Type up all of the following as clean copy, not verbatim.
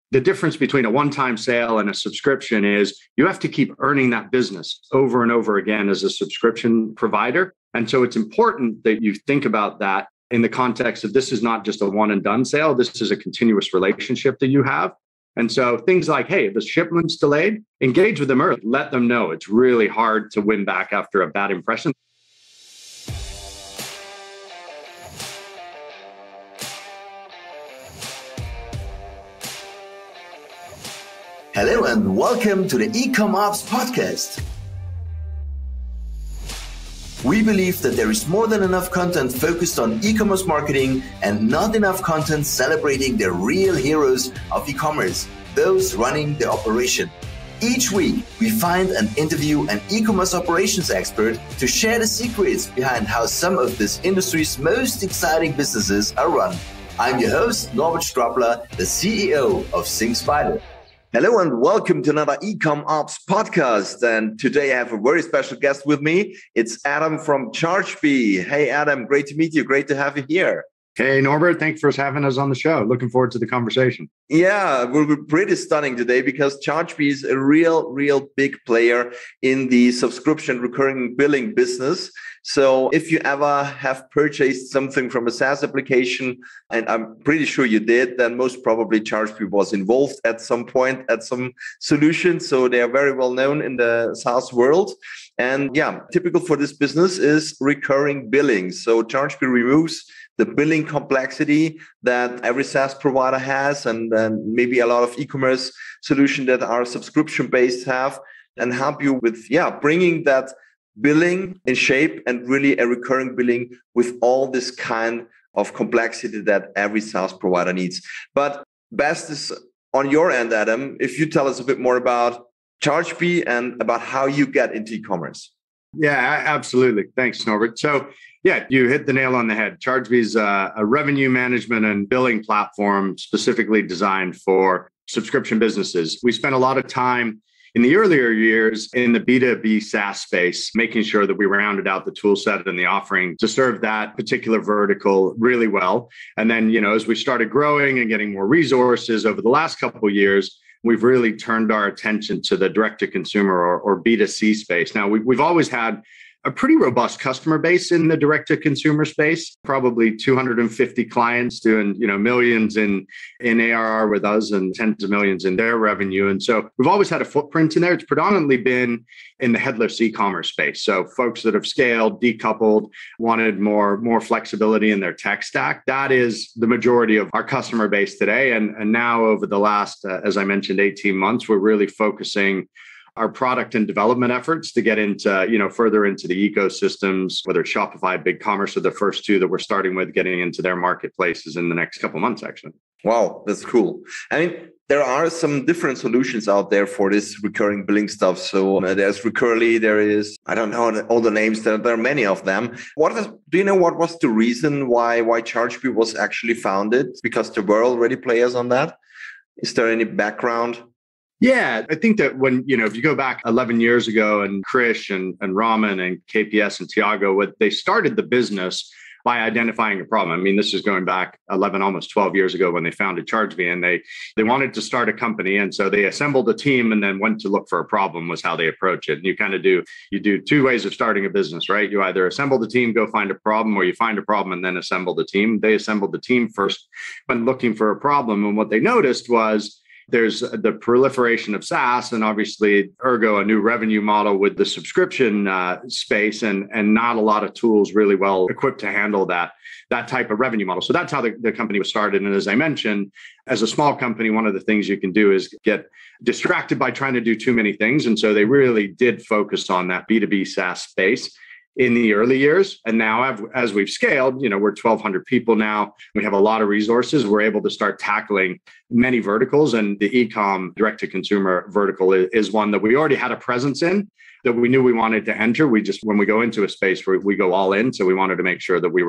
The difference between a one-time sale and a subscription is you have to keep earning that business over and over again as a subscription provider. And so it's important that you think about that in the context of this is not just a one and done sale. This is a continuous relationship that you have. And so things like, hey, if the shipment's delayed, engage with them early. Let them know. It's really hard to win back after a bad impression. Hello and welcome to the Ecom Ops podcast. We believe that there is more than enough content focused on e-commerce marketing and not enough content celebrating the real heroes of e-commerce, those running the operation. Each week, we find and interview an e-commerce operations expert to share the secrets behind how some of this industry's most exciting businesses are run. I'm your host, Norbert Strappler, the CEO of SyncSpider. Hello and welcome to another Ecom Ops podcast. And today I have a very special guest with me. It's Adam from Chargebee. Hey, Adam, great to meet you. Great to have you here. Hey, Norbert, thanks for having us on the show. Looking forward to the conversation. Yeah, we'll be pretty stunning today because Chargebee is a real big player in the subscription recurring billing business. So if you ever have purchased something from a SaaS application, and I'm pretty sure you did, then most probably Chargebee was involved at some point at some solution. So they are very well known in the SaaS world. And yeah, typical for this business is recurring billing. So Chargebee removes the billing complexity that every SaaS provider has, and maybe a lot of e-commerce solutions that are subscription-based have, and help you with bringing that billing in shape and really a recurring billing with all this kind of complexity that every SaaS provider needs. But best is on your end, Adam, if you tell us a bit more about Chargebee and about how you get into e-commerce. Yeah, absolutely. Thanks, Norbert. So yeah, you hit the nail on the head. Chargebee is a revenue management and billing platform specifically designed for subscription businesses. We spent a lot of time in the earlier years in the B2B SaaS space, making sure that we rounded out the tool set and the offering to serve that particular vertical really well. And then, as we started growing and getting more resources over the last couple of years, we've really turned our attention to the direct-to-consumer or B2C space. Now, we've always had a pretty robust customer base in the direct-to-consumer space, probably 250 clients doing millions in ARR with us and tens of millions in their revenue. And so we've always had a footprint in there. It's predominantly been in the headless e-commerce space. So folks that have scaled, decoupled, wanted more flexibility in their tech stack. That is the majority of our customer base today. And now over the last, as I mentioned, 18 months, we're really focusing our product and development efforts to get into, further into the ecosystems, whether it's Shopify, BigCommerce are the first two that we're starting with, getting into their marketplaces in the next couple of months, actually. Wow, that's cool. I mean, there are some different solutions out there for this recurring billing stuff. So there's Recurly, there is, I don't know all the names, there are many of them. Do you know what was the reason why Chargebee was actually founded? Because there were already players on that. Is there any background? Yeah, I think that when, if you go back 11 years ago and Krish and Raman and KPS and Tiago, they started the business by identifying a problem. I mean, this is going back 11, almost 12 years ago when they founded Chargebee, and they wanted to start a company. And so they assembled a team and then went to look for a problem was how they approach it. And you do two ways of starting a business, right? You either assemble the team, go find a problem, or you find a problem and then assemble the team. They assembled the team first when looking for a problem. And what they noticed was there's the proliferation of SaaS and obviously ergo a new revenue model with the subscription space and not a lot of tools really well equipped to handle that type of revenue model. So that's how the company was started. And as I mentioned, as a small company, one of the things you can do is get distracted by trying to do too many things. And so they really did focus on that B2B SaaS space in the early years. And now as we've scaled, we're 1,200 people now. We have a lot of resources. We're able to start tackling many verticals. And the e-com direct-to-consumer vertical is one that we already had a presence in, that we knew we wanted to enter. When we go into a space where we go all in. So we wanted to make sure that we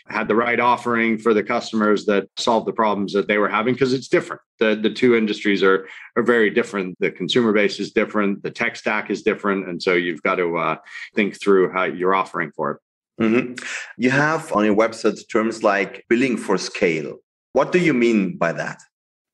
had the right offering for the customers that solved the problems that they were having, because it's different. The two industries are very different. The consumer base is different. The tech stack is different. And so you've got to think through how you're offering for it. Mm-hmm. You have on your website terms like billing for scale. What do you mean by that?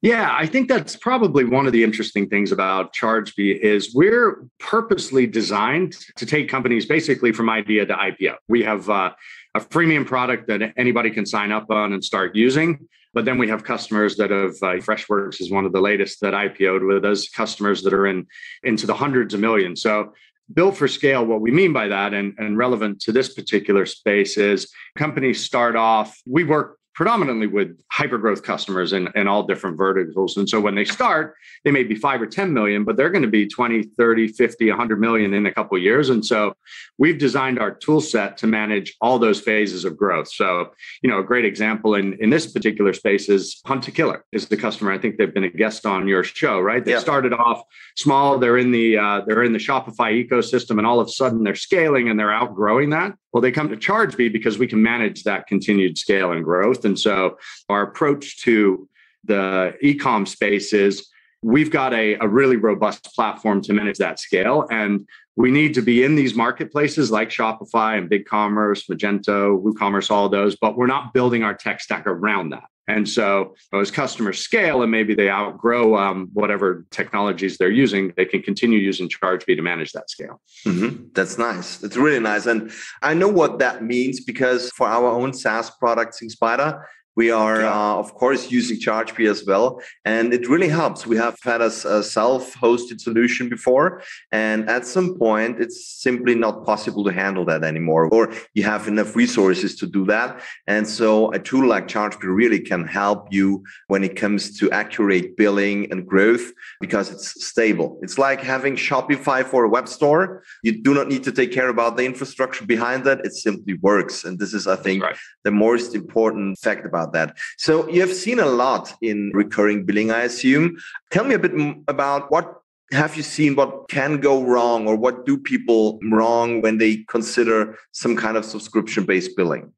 Yeah, I think that's probably one of the interesting things about ChargeBee is we're purposely designed to take companies basically from idea to IPO. We have a freemium product that anybody can sign up on and start using. But then we have customers that have Freshworks is one of the latest that IPO'd with us, customers that are into the hundreds of millions. So built for scale, what we mean by that and relevant to this particular space is companies start off, we work predominantly with hypergrowth customers in all different verticals. And so when they start, they may be 5 or 10 million, but they're going to be 20, 30, 50, 100 million in a couple of years. And so we've designed our tool set to manage all those phases of growth. So, a great example in this particular space is Hunt to Killer is the customer. I think they've been a guest on your show, right? They started off small. They're in the Shopify ecosystem, and all of a sudden they're scaling and they're outgrowing that. Well, they come to ChargeBee because we can manage that continued scale and growth. And so our approach to the e-com space is we've got a really robust platform to manage that scale. And we need to be in these marketplaces like Shopify and BigCommerce, Magento, WooCommerce, all of those, but we're not building our tech stack around that. And so as customers scale and maybe they outgrow whatever technologies they're using, they can continue using ChargeBee to manage that scale. Mm-hmm. That's nice. That's really nice. And I know what that means because for our own SaaS products in Spider, we are, of course, using ChargeBee as well. And it really helps. We have had a self-hosted solution before. And at some point, it's simply not possible to handle that anymore, or you have enough resources to do that. And so a tool like ChargeBee really can help you when it comes to accurate billing and growth because it's stable. It's like having Shopify for a web store. You do not need to take care about the infrastructure behind that. It simply works. And this is, I think, the most important fact about that. So you have seen a lot in recurring billing, I assume. Tell me a bit about what have you seen, what can go wrong, or what do people wrong when they consider some kind of subscription-based billing?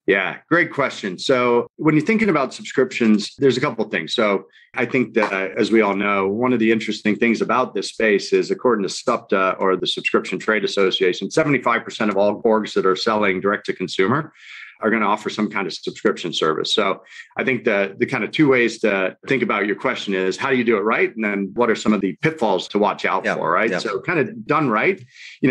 Yeah, great question. So when you're thinking about subscriptions, there's a couple of things. So I think that, as we all know, one of the interesting things about this space is, according to SUPTA, or the Subscription Trade Association, 75% of all orgs that are selling direct to consumer are going to offer some kind of subscription service. So I think the kind of two ways to think about your question is, how do you do it right? And then what are some of the pitfalls to watch out for, right? So kind of done right,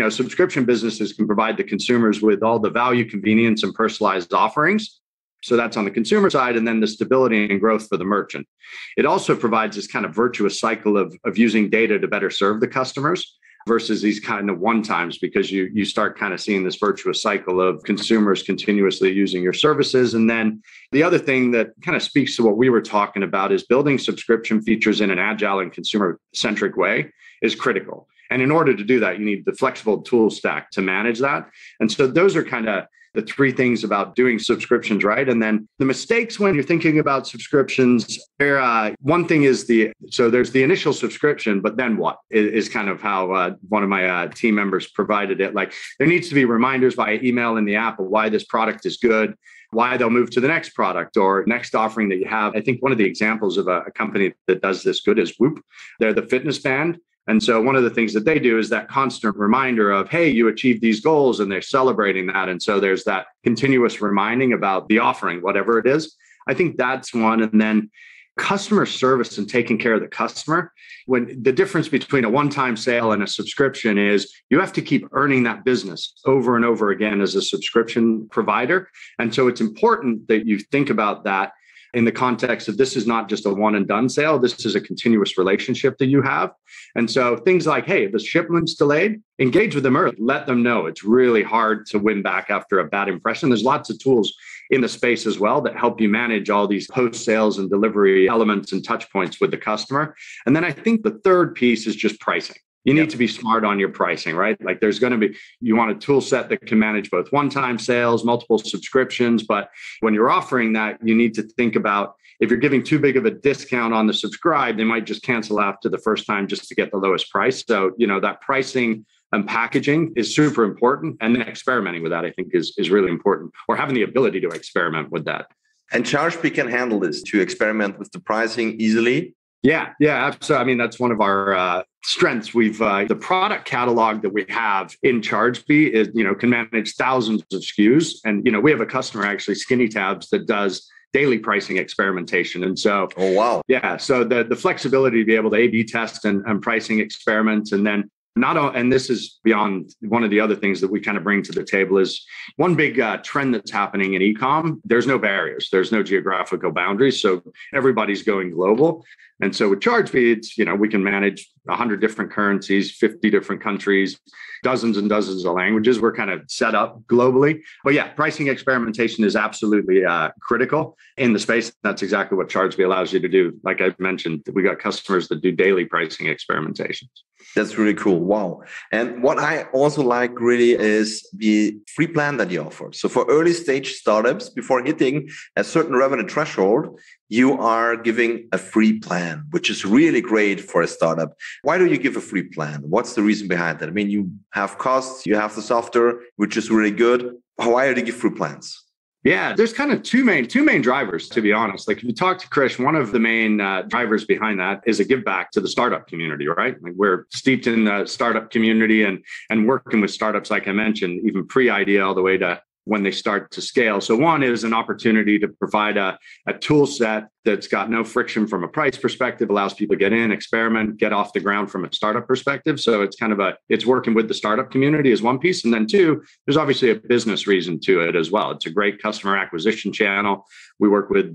subscription businesses can provide the consumers with all the value, convenience, and personalized offerings. So that's on the consumer side, and then the stability and growth for the merchant. It also provides this kind of virtuous cycle of using data to better serve the customers, versus these kind of one-times, because you start kind of seeing this virtuous cycle of consumers continuously using your services. And then the other thing that kind of speaks to what we were talking about is building subscription features in an agile and consumer-centric way is critical. And in order to do that, you need the flexible tool stack to manage that. And so those are kind of the three things about doing subscriptions right. And then the mistakes when you're thinking about subscriptions, one thing is there's the initial subscription, but then what is kind of how one of my team members provided it. Like, there needs to be reminders via email in the app of why this product is good, why they'll move to the next product or next offering that you have. I think one of the examples of a company that does this good is Whoop. They're the fitness band. And so one of the things that they do is that constant reminder of, hey, you achieved these goals, and they're celebrating that. And so there's that continuous reminding about the offering, whatever it is. I think that's one. And then customer service and taking care of the customer. When the difference between a one-time sale and a subscription is you have to keep earning that business over and over again as a subscription provider. And so it's important that you think about that in the context of, this is not just a one and done sale. This is a continuous relationship that you have. And so things like, hey, if the shipment's delayed, engage with them early. Let them know. It's really hard to win back after a bad impression. There's lots of tools in the space as well that help you manage all these post-sales and delivery elements and touch points with the customer. And then I think the third piece is just pricing. You need to be smart on your pricing, right? Like, you want a tool set that can manage both one-time sales, multiple subscriptions. But when you're offering that, you need to think about, if you're giving too big of a discount on the subscribe, they might just cancel after the first time just to get the lowest price. So, that pricing and packaging is super important. And then experimenting with that, I think, is really important, or having the ability to experiment with that. And ChargeBee can handle this, to experiment with the pricing easily. Yeah, absolutely. I mean, that's one of our strengths. We've the product catalog that we have in ChargeBee is, can manage thousands of SKUs. And, we have a customer, actually, Skinny Tabs, that does daily pricing experimentation. And so, oh, wow. Yeah. So the flexibility to be able to A/B test and pricing experiments, and then and this is beyond one of the other things that we kind of bring to the table is one big trend that's happening in e-com. There's no barriers. There's no geographical boundaries. So everybody's going global. And so with ChargeBee, we can manage 100 different currencies, 50 different countries, dozens and dozens of languages. We're kind of set up globally. But yeah, pricing experimentation is absolutely critical in the space. That's exactly what ChargeBee allows you to do. Like I mentioned, we got customers that do daily pricing experimentations. That's really cool. Wow. And what I also like really is the free plan that you offer. So for early stage startups, before hitting a certain revenue threshold, you are giving a free plan, which is really great for a startup. Why do you give a free plan? What's the reason behind that? I mean, you have costs, you have the software, which is really good. Why do you give free plans? Yeah, there's kind of two main drivers, to be honest. Like if you talk to Krish, one of the main drivers behind that is a give back to the startup community, right? Like we're steeped in the startup community and working with startups, like I mentioned, even pre-idea all the way to when they start to scale. So one is an opportunity to provide a tool set that's got no friction from a price perspective, allows people to get in, experiment, get off the ground from a startup perspective. So it's kind of it's working with the startup community is one piece. And then two, there's obviously a business reason to it as well. It's a great customer acquisition channel. We work with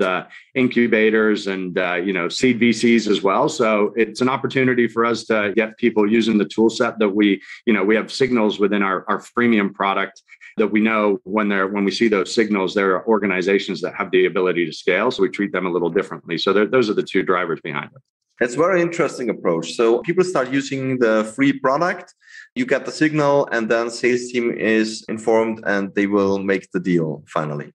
incubators and, seed VCs as well. So it's an opportunity for us to get people using the tool set that we have signals within our freemium product that we know when we see those signals, there are organizations that have the ability to scale. So we treat them a little differently. So those are the two drivers behind it. It's a very interesting approach. So people start using the free product, you get the signal, and then sales team is informed and they will make the deal finally.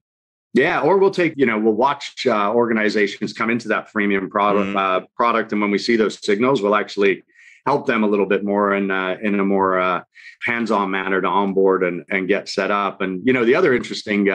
Yeah, or we'll watch organizations come into that freemium product. And when we see those signals, we'll actually help them a little bit more in a more hands-on manner to onboard and get set up. And, the other interesting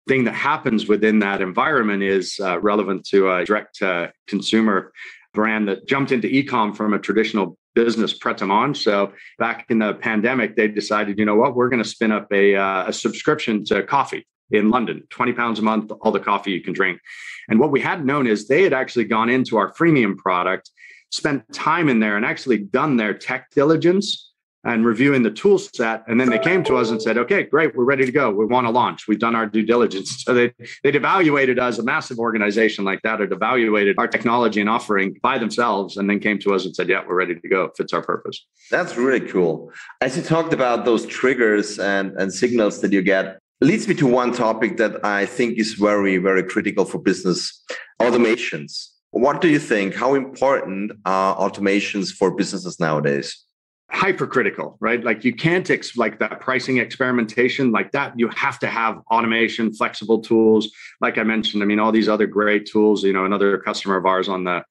thing that happens within that environment is relevant to a direct-to-consumer brand that jumped into e-com from a traditional business, Pret-A-Manger. So back in the pandemic, they decided, we're going to spin up a subscription to coffee in London, 20 pounds a month, all the coffee you can drink. And what we hadn't known is they had actually gone into our freemium product, spent time in there and actually done their tech diligence and reviewing the tool set. And then they came to us and said, okay, great, we're ready to go. We want to launch. We've done our due diligence. So they'd evaluated us, a massive organization like that, had evaluated our technology and offering by themselves, and then came to us and said, yeah, we're ready to go. It fits our purpose. That's really cool. As you talked about those triggers and signals that you get, leads me to one topic that I think is very, very critical for business: automations. What do you think? How important are automations for businesses nowadays? Hypercritical, right? Like you can't like that pricing experimentation like that. You have to have automation, flexible tools. Like I mentioned, all these other great tools, another customer of ours on the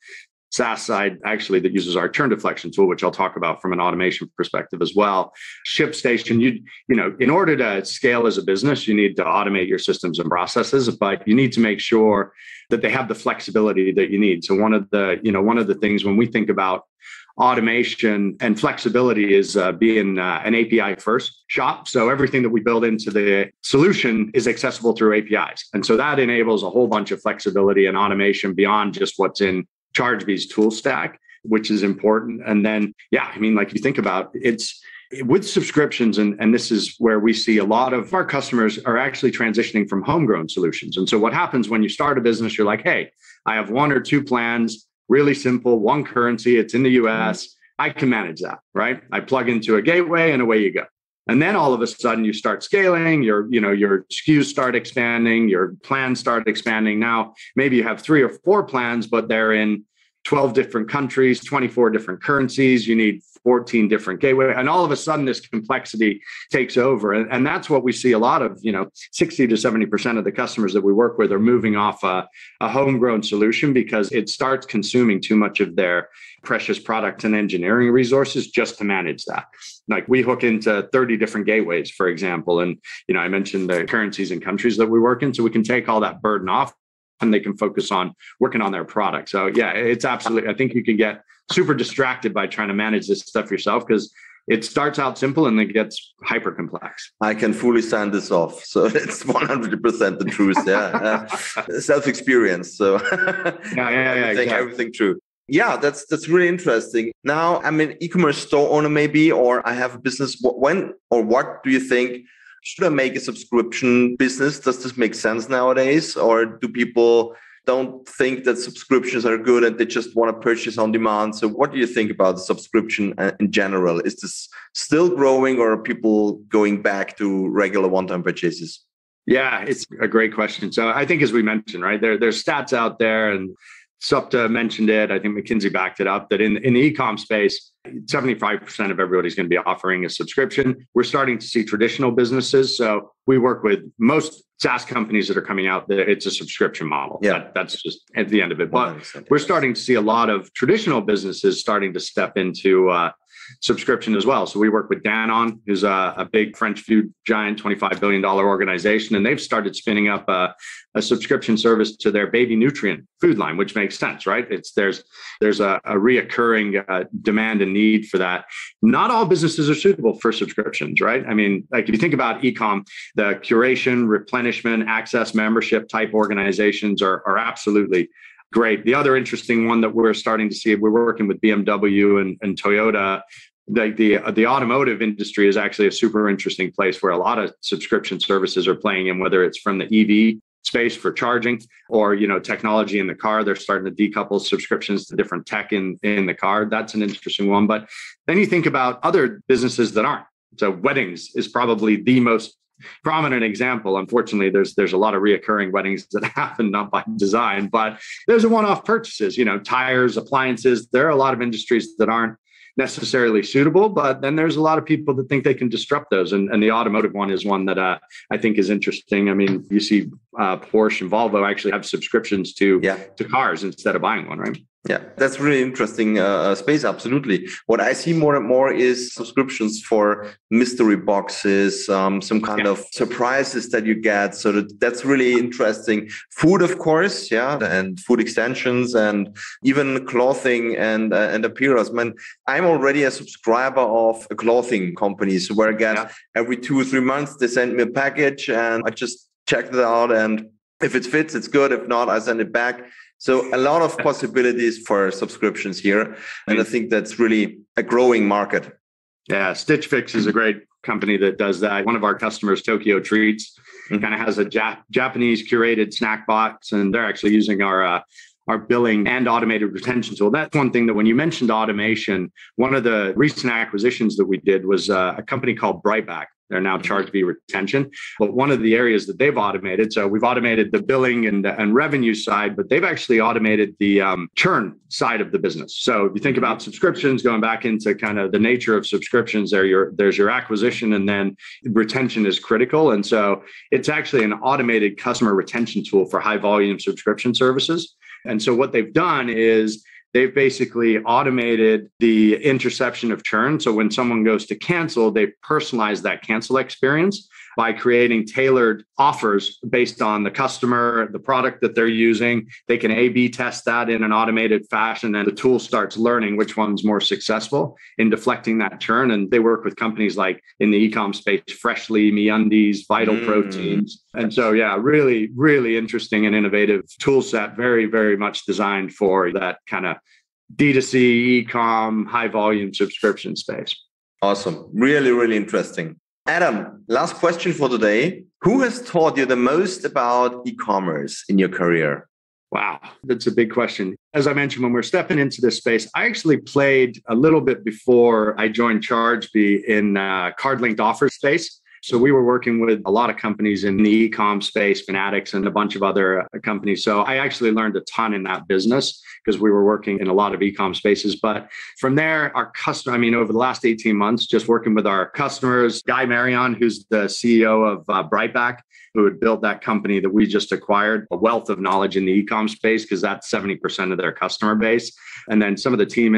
SaaS side, actually, that uses our churn deflection tool, which I'll talk about from an automation perspective as well. ShipStation, in order to scale as a business, you need to automate your systems and processes, but you need to make sure that they have the flexibility that you need. So one of the things when we think about automation and flexibility is being an API first shop. So everything that we build into the solution is accessible through APIs. And so that enables a whole bunch of flexibility and automation beyond just what's in ChargeBee's tool stack, which is important. And then, like you think about it's with subscriptions, and this is where we see a lot of our customers are actually transitioning from homegrown solutions. And so what happens when you start a business, you're like, hey, I have one or two plans, really simple, one currency, it's in the US, I can manage that, right? I plug into a gateway and away you go. And then all of a sudden you start scaling, your SKUs start expanding, your plans start expanding. Now, maybe you have 3 or 4 plans, but they're in 12 different countries, 24 different currencies. You need 14 different gateways. And all of a sudden this complexity takes over. And that's what we see a lot of, 60 to 70% of the customers that we work with are moving off a homegrown solution because it starts consuming too much of their precious product and engineering resources just to manage that. Like we hook into 30 different gateways, for example. And, I mentioned the currencies and countries that we work in, so we can take all that burden off and they can focus on working on their product. So yeah, it's absolutely, I think you can get super distracted by trying to manage this stuff yourself because Yeah. It starts out simple and then gets hyper complex. I can fully sign this off. So it's 100% the truth. Yeah. Self-experience. So everything true. Yeah, that's really interesting. Now, I'm an e-commerce store owner maybe, or I have a business. When or what do you think? Should I make a subscription business? Does this make sense nowadays? Or do people don't think that subscriptions are good and they just want to purchase on demand? So what do you think about subscription in general? Is this still growing, or are people going back to regular one-time purchases? Yeah, it's a great question. So I think, as we mentioned, right, there's stats out there, and SUPTA mentioned it. I think McKinsey backed it up, that in the e-com space, 75% of everybody's going to be offering a subscription. We're starting to see traditional businesses. So we work with most SaaS companies that are coming out. It's a subscription model. Yeah, that's just at the end of it. But we're starting to see a lot of traditional businesses starting to step into subscription as well. So we work with Danone, who's a big French food giant, $25 billion organization, and they've started spinning up a subscription service to their baby nutrient food line, which makes sense, right? There's a reoccurring demand and need for that. Not all businesses are suitable for subscriptions, right? I mean, like if you think about e-com, the curation, replenishment, access, membership type organizations are absolutely great. The other interesting one that we're starting to see, we're working with BMW and Toyota. The automotive industry is actually a super interesting place where a lot of subscription services are playing in, whether it's from the EV space for charging or, technology in the car. They're starting to decouple subscriptions to different tech in the car. That's an interesting one. But then you think about other businesses that aren't. So weddings is probably the most prominent example. Unfortunately, there's a lot of reoccurring weddings that happen not by design, but there's a one-off purchases, tires, appliances. There are a lot of industries that aren't necessarily suitable, but then there's a lot of people that think they can disrupt those. And the automotive one is one that I think is interesting. I mean, you see Porsche and Volvo actually have subscriptions to cars instead of buying one, right? Yeah, that's really interesting space. Absolutely. What I see more and more is subscriptions for mystery boxes, some kind of surprises that you get. So that's really interesting. Food, of course, and food extensions, and even clothing and apparel. Man, I'm already a subscriber of a clothing company, so where I get every 2 or 3 months they send me a package, and I just check it out, and if it fits, it's good. If not, I send it back. So a lot of possibilities for subscriptions here. And I think that's really a growing market. Yeah, Stitch Fix is a great company that does that. One of our customers, Tokyo Treats, kind of has a Japanese curated snack box, and they're actually using our billing and automated retention tool. That's one thing that when you mentioned automation, one of the recent acquisitions that we did was a company called Brightback. They're now ChargeBee Retention. But one of the areas that they've automated, so we've automated the billing and revenue side, but they've actually automated the churn side of the business. So if you think about subscriptions, going back into kind of the nature of subscriptions, there's your acquisition, and then retention is critical. And so it's actually an automated customer retention tool for high volume subscription services. And so what they've done is they've basically automated the interception of churn. So when someone goes to cancel, they personalize that cancel experience by creating tailored offers based on the customer, the product that they're using. They can A/B test that in an automated fashion, and the tool starts learning which one's more successful in deflecting that churn. And they work with companies like in the e-com space, Freshly, MeUndies, Vital Proteins. And so, really, really interesting and innovative tool set, very, very much designed for that kind of D2C, e-com, high volume subscription space. Awesome. Really, really interesting. Adam, last question for today. Who has taught you the most about e-commerce in your career? Wow, that's a big question. As I mentioned, when we're stepping into this space, I actually played a little bit before I joined ChargeBee in card-linked offer space. So we were working with a lot of companies in the e-com space, Fanatics, and a bunch of other companies. So I actually learned a ton in that business because we were working in a lot of e-com spaces. But from there, our customer, over the last 18 months, just working with our customers, Guy Marion, who's the CEO of Brightback, who had built that company that we just acquired, a wealth of knowledge in the e-com space because that's 70% of their customer base. And then some of the team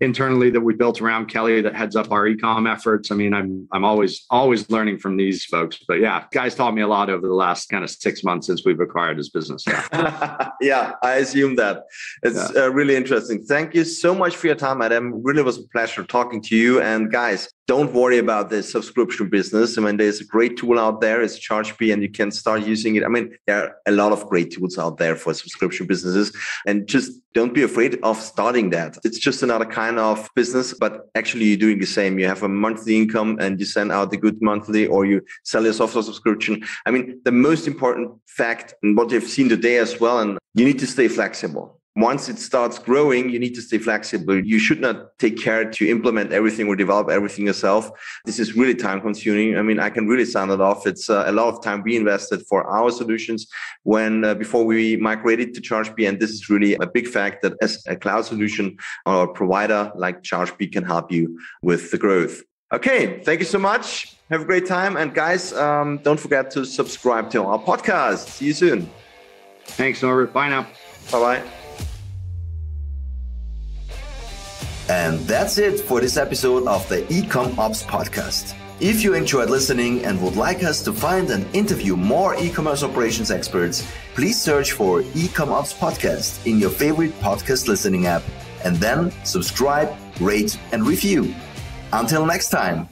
internally that we built around Kelly that heads up our e-com efforts. I'm always learning learning from these folks. But yeah, guys taught me a lot over the last kind of 6 months since we've acquired this business. Yeah, yeah, I assume that. It's really interesting. Thank you so much for your time, Adam. Really was a pleasure talking to you. And guys, don't worry about this subscription business. I mean, there's a great tool out there. It's Chargebee, and you can start using it. I mean, there are a lot of great tools out there for subscription businesses, and just don't be afraid of starting that. It's just another kind of business, but actually you're doing the same. You have a monthly income and you send out a good monthly, or you sell your software subscription. I mean, the most important fact, and what you've seen today as well, and you need to stay flexible. Once it starts growing, you need to stay flexible. You should not take care to implement everything or develop everything yourself. This is really time consuming. I mean, I can really sound it off. It's a lot of time we invested for our solutions before we migrated to Chargebee. And this is really a big fact that as a cloud solution or a provider like Chargebee can help you with the growth. Okay, thank you so much. Have a great time. And guys, don't forget to subscribe to our podcast. See you soon. Thanks, Norbert. Bye now. Bye-bye. And that's it for this episode of the Ecom Ops podcast. If you enjoyed listening and would like us to find and interview more e-commerce operations experts, please search for Ecom Ops podcast in your favorite podcast listening app, and then subscribe, rate, and review. Until next time.